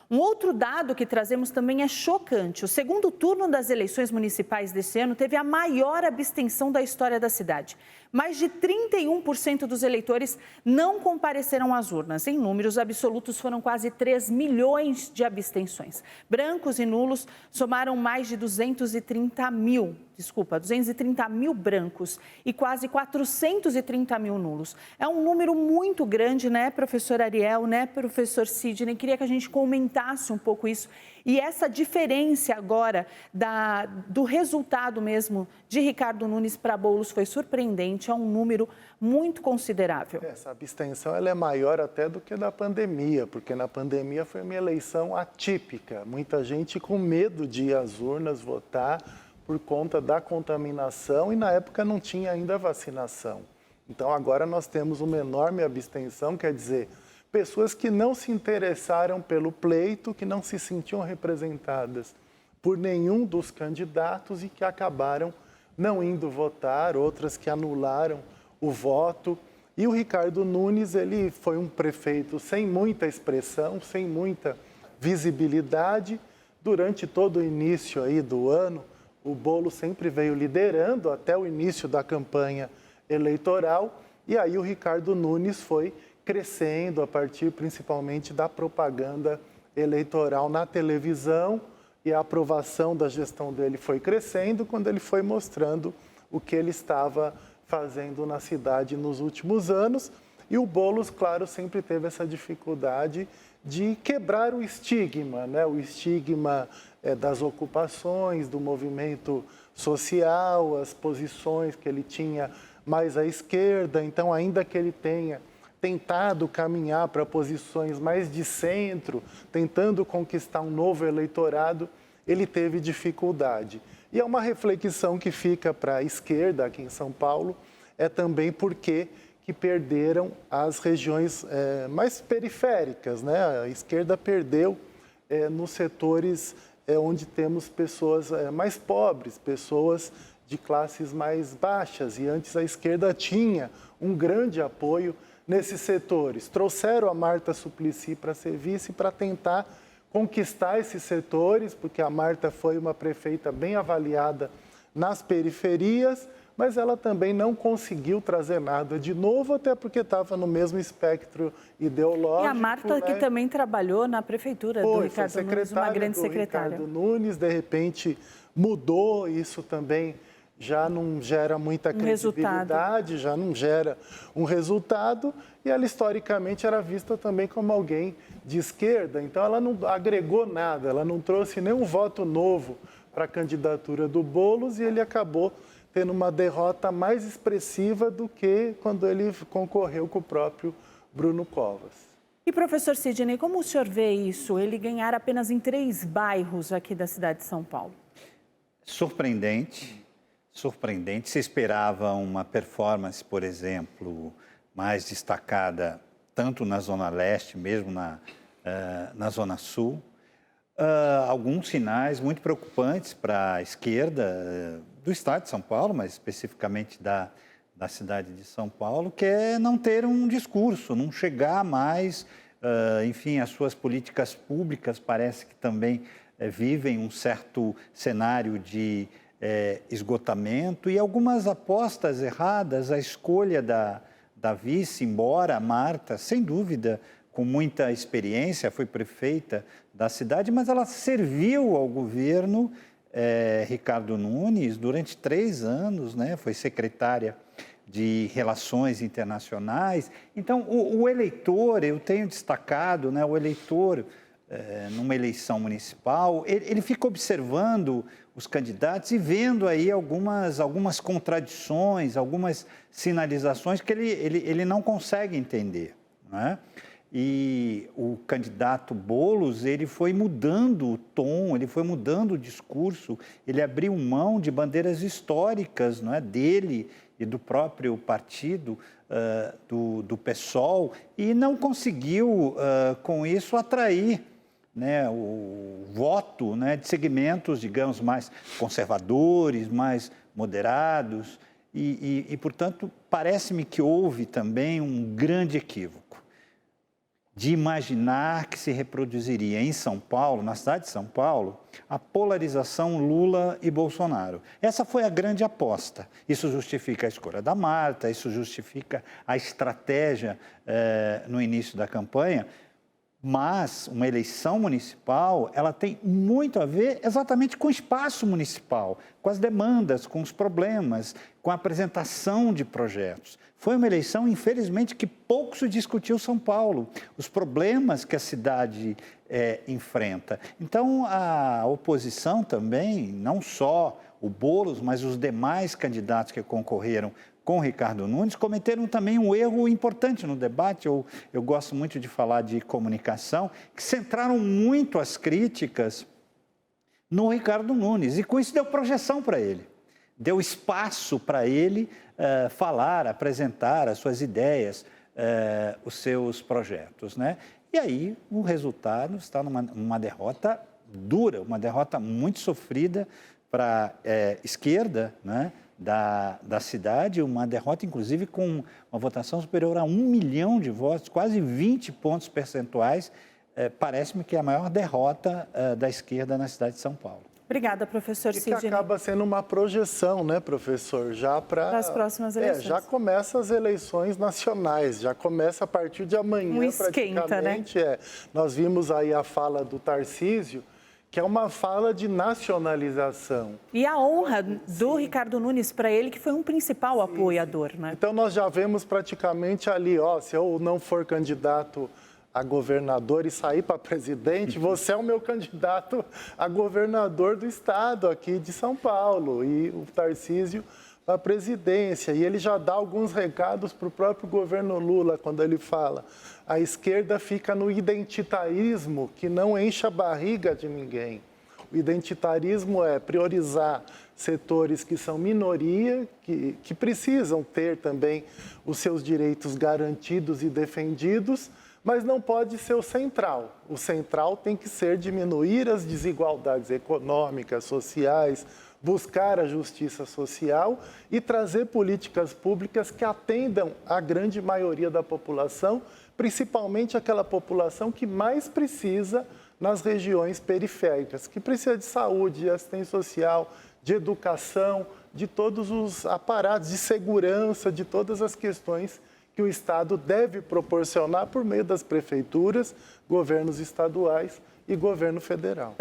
Um outro dado que trazemos também é chocante. O segundo turno das eleições municipais deste ano teve a maior abstenção da história da cidade. Mais de 31% dos eleitores não compareceram às urnas. Em números absolutos, foram quase 3 milhões de abstenções. Brancos e nulos somaram mais de 230 mil brancos e quase 430 mil nulos. É um número muito grande, né, professor Ariel, né, professor Sidney? Queria que a gente comentasse um pouco isso. E essa diferença agora do resultado mesmo de Ricardo Nunes para Boulos foi surpreendente, é um número muito considerável. Essa abstenção ela é maior até do que da pandemia, porque na pandemia foi uma eleição atípica. Muita gente com medo de ir às urnas votar por conta da contaminação e na época não tinha ainda vacinação. Então agora nós temos uma enorme abstenção, quer dizer, pessoas que não se interessaram pelo pleito, que não se sentiam representadas por nenhum dos candidatos e que acabaram não indo votar, outras que anularam o voto. E o Ricardo Nunes, ele foi um prefeito sem muita expressão, sem muita visibilidade. Durante todo o início aí do ano, o Boulos sempre veio liderando até o início da campanha eleitoral. E aí o Ricardo Nunes foi crescendo a partir principalmente da propaganda eleitoral na televisão, e a aprovação da gestão dele foi crescendo quando ele foi mostrando o que ele estava fazendo na cidade nos últimos anos. E o Boulos, claro, sempre teve essa dificuldade de quebrar o estigma, né? O estigma das ocupações, do movimento social, as posições que ele tinha mais à esquerda. Então, ainda que ele tenha tentado caminhar para posições mais de centro, tentando conquistar um novo eleitorado, ele teve dificuldade. E é uma reflexão que fica para a esquerda aqui em São Paulo, é também porque que perderam as regiões mais periféricas, né? A esquerda perdeu nos setores onde temos pessoas mais pobres, pessoas de classes mais baixas, e antes a esquerda tinha um grande apoio nesses setores. Trouxeram a Marta Suplicy para ser vice para tentar conquistar esses setores, porque a Marta foi uma prefeita bem avaliada nas periferias, mas ela também não conseguiu trazer nada de novo, até porque estava no mesmo espectro ideológico. E a Marta, que também trabalhou na prefeitura do Ricardo Nunes, uma grande secretária. Ricardo Nunes, de repente, mudou, isso também já não gera muita credibilidade, já não gera um resultado, e ela historicamente era vista também como alguém de esquerda, então ela não agregou nada, ela não trouxe nenhum voto novo para a candidatura do Boulos, e ele acabou tendo uma derrota mais expressiva do que quando ele concorreu com o próprio Bruno Covas. E, professor Sidney, como o senhor vê isso, ele ganhar apenas em 3 bairros aqui da cidade de São Paulo? Surpreendente. Se esperava uma performance, por exemplo, mais destacada tanto na Zona Leste, mesmo na Zona Sul. Alguns sinais muito preocupantes para a esquerda do estado de São Paulo, mas especificamente da cidade de São Paulo, que é não ter um discurso, não chegar mais, enfim, as suas políticas públicas parece que também vivem um certo cenário de esgotamento e algumas apostas erradas. A escolha da vice, embora a Marta, sem dúvida, com muita experiência, foi prefeita da cidade, mas ela serviu ao governo Ricardo Nunes durante 3 anos, né? Foi secretária de Relações Internacionais. Então, o eleitor, eu tenho destacado, né, o eleitor, numa eleição municipal, ele fica observando os candidatos e vendo aí algumas contradições, algumas sinalizações que ele não consegue entender, né? E o candidato Boulos, ele foi mudando o tom, ele foi mudando o discurso, ele abriu mão de bandeiras históricas, não é, dele e do próprio partido, do PSOL, e não conseguiu, com isso, atrair, né, o voto, né, de segmentos, digamos, mais conservadores, mais moderados, portanto, parece-me que houve também um grande equívoco. de imaginar que se reproduziria em São Paulo, na cidade de São Paulo, a polarização Lula e Bolsonaro. Essa foi a grande aposta. Isso justifica a escolha da Marta, isso justifica a estratégia no início da campanha, mas uma eleição municipal, ela tem muito a ver exatamente com o espaço municipal, com as demandas, com os problemas, com a apresentação de projetos. Foi uma eleição, infelizmente, que pouco se discutiu São Paulo, os problemas que a cidade enfrenta. Então, a oposição também, não só o Boulos, mas os demais candidatos que concorreram com o Ricardo Nunes, cometeram também um erro importante no debate. Eu gosto muito de falar de comunicação, que centraram muito as críticas no Ricardo Nunes, e com isso deu projeção para ele, deu espaço para ele falar, apresentar as suas ideias, os seus projetos, né? E aí o resultado está numa derrota dura, uma derrota muito sofrida para a esquerda, né, da cidade, uma derrota inclusive com uma votação superior a 1 milhão de votos, quase 20 pontos percentuais. Parece-me que é a maior derrota da esquerda na cidade de São Paulo. Obrigada, professor Sidney. E que acaba sendo uma projeção, né, professor? Já para as próximas eleições. Já começa as eleições nacionais, já começa a partir de amanhã, praticamente. Né? Nós vimos aí a fala do Tarcísio, que é uma fala de nacionalização. E a honra do Ricardo Nunes para ele, que foi um principal apoiador, né? Então, nós já vemos praticamente ali, se eu não for candidato a governador e sair para presidente, você é o meu candidato a governador do estado aqui de São Paulo, e o Tarcísio para a presidência. E ele já dá alguns recados para o próprio governo Lula, quando ele fala: a esquerda fica no identitarismo que não enche a barriga de ninguém. O identitarismo é priorizar setores que são minoria, que precisam ter também os seus direitos garantidos e defendidos, mas não pode ser o central. O central tem que ser diminuir as desigualdades econômicas, sociais, buscar a justiça social e trazer políticas públicas que atendam a grande maioria da população, principalmente aquela população que mais precisa nas regiões periféricas, que precisa de saúde, de assistência social, de educação, de todos os aparatos de segurança, de todas as questões que o Estado deve proporcionar por meio das prefeituras, governos estaduais e governo federal.